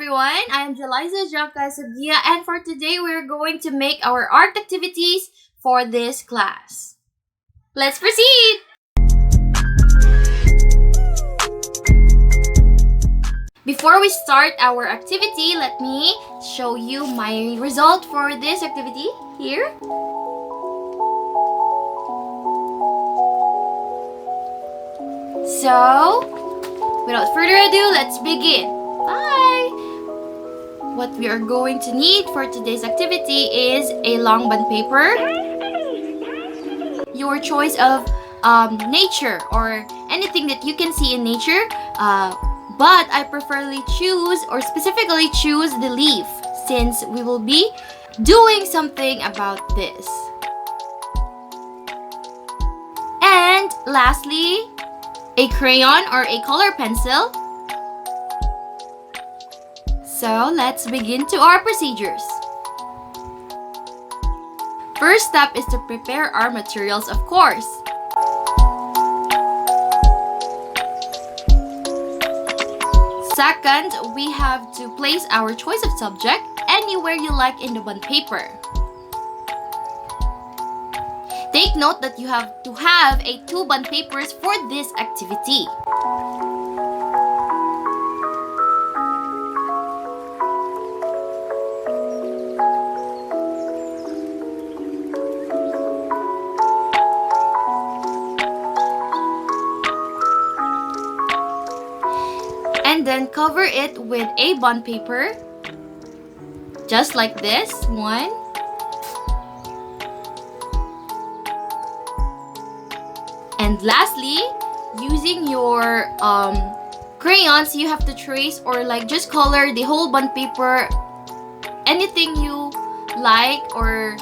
everyone. I am Jeliza Jaka Sabia, and for today we're going to make our art activities for this class. Let's proceed! Before we start our activity, let me show you my result for this activity here. So, without further ado, let's begin. Bye! What we are going to need for today's activity is a long bond paper, your choice of nature or anything that you can see in nature, but I specifically choose the leaf since we will be doing something about this. And lastly, a crayon or a color pencil. So let's begin to our procedures. First step is to prepare our materials, of course. Second, we have to place our choice of subject anywhere you like in the bond paper. Take note that you have to have two bond papers for this activity. And then cover it with a bond paper, just like this one. And lastly, using your crayons, you have to trace or just color the whole bond paper anything you like, or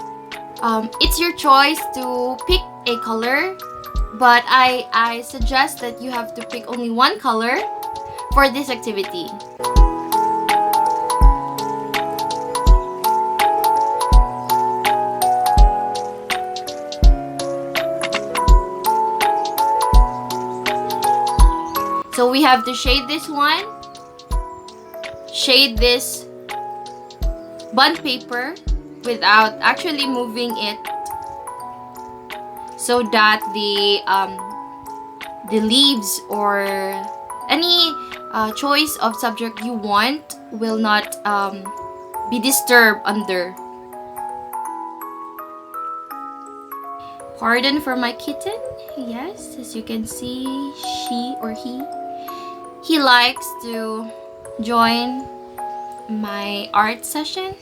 it's your choice to pick a color, but I suggest that you have to pick only one color for this activity. So we have to shade this one, shade this bond paper without actually moving it, so that the leaves or any choice of subject you want will not be disturbed under. Pardon for my kitten. Yes, as you can see, she or he likes to join my art session.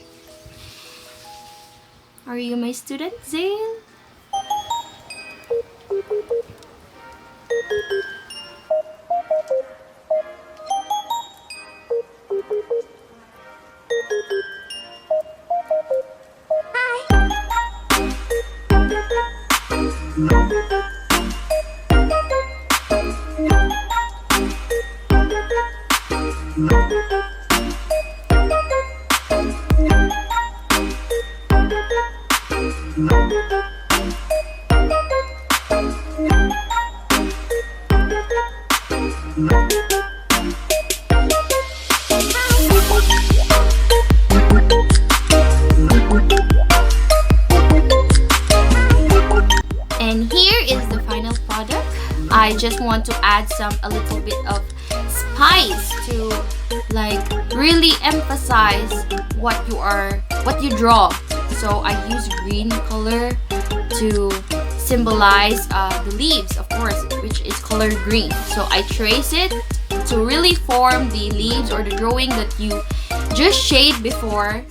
Are you my student, Zale? And here is the final product. I just want to add a little bit of spice to really emphasize what you draw. So I use green color to symbolize the leaves, of course, which is color green. So I trace it to really form the leaves or the drawing that you just shade before.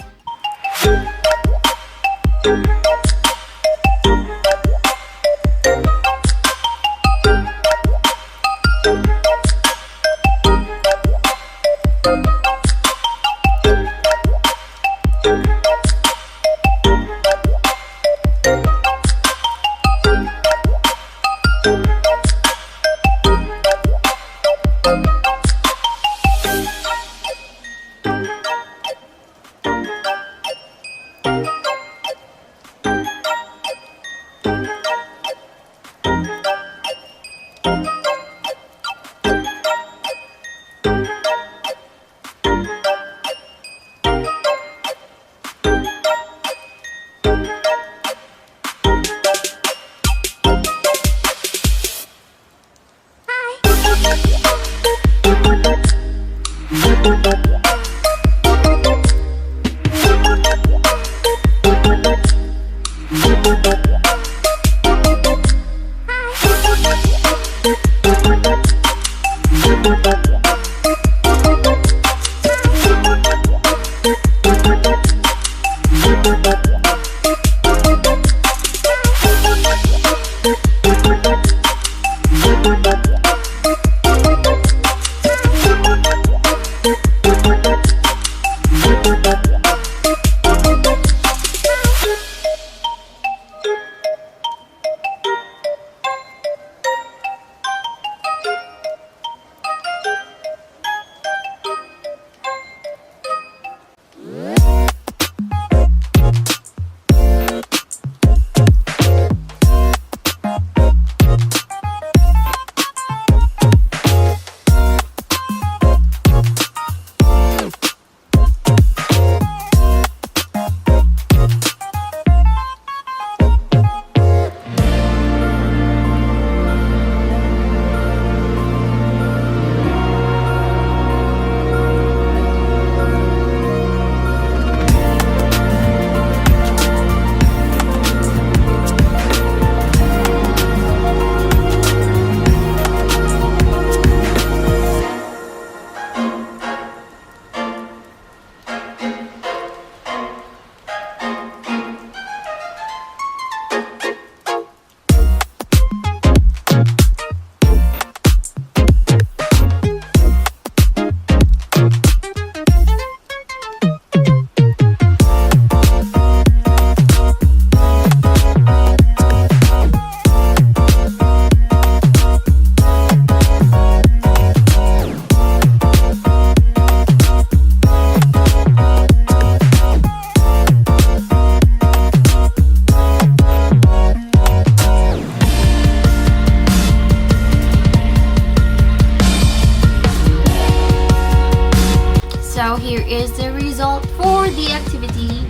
So here is the result for the activity.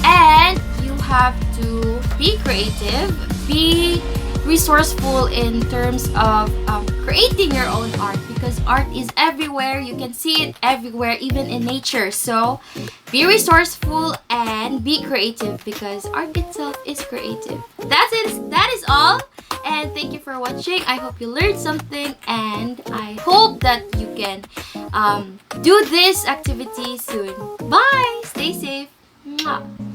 And you have to be creative, be resourceful in terms of creating your own art, because art is everywhere. You can see it everywhere, even in nature. So be resourceful and be creative, because art itself is creative. That's it. That is all. And thank you for watching. I hope you learned something, and I hope that you can do this activity soon. Bye. Stay safe. Mwah.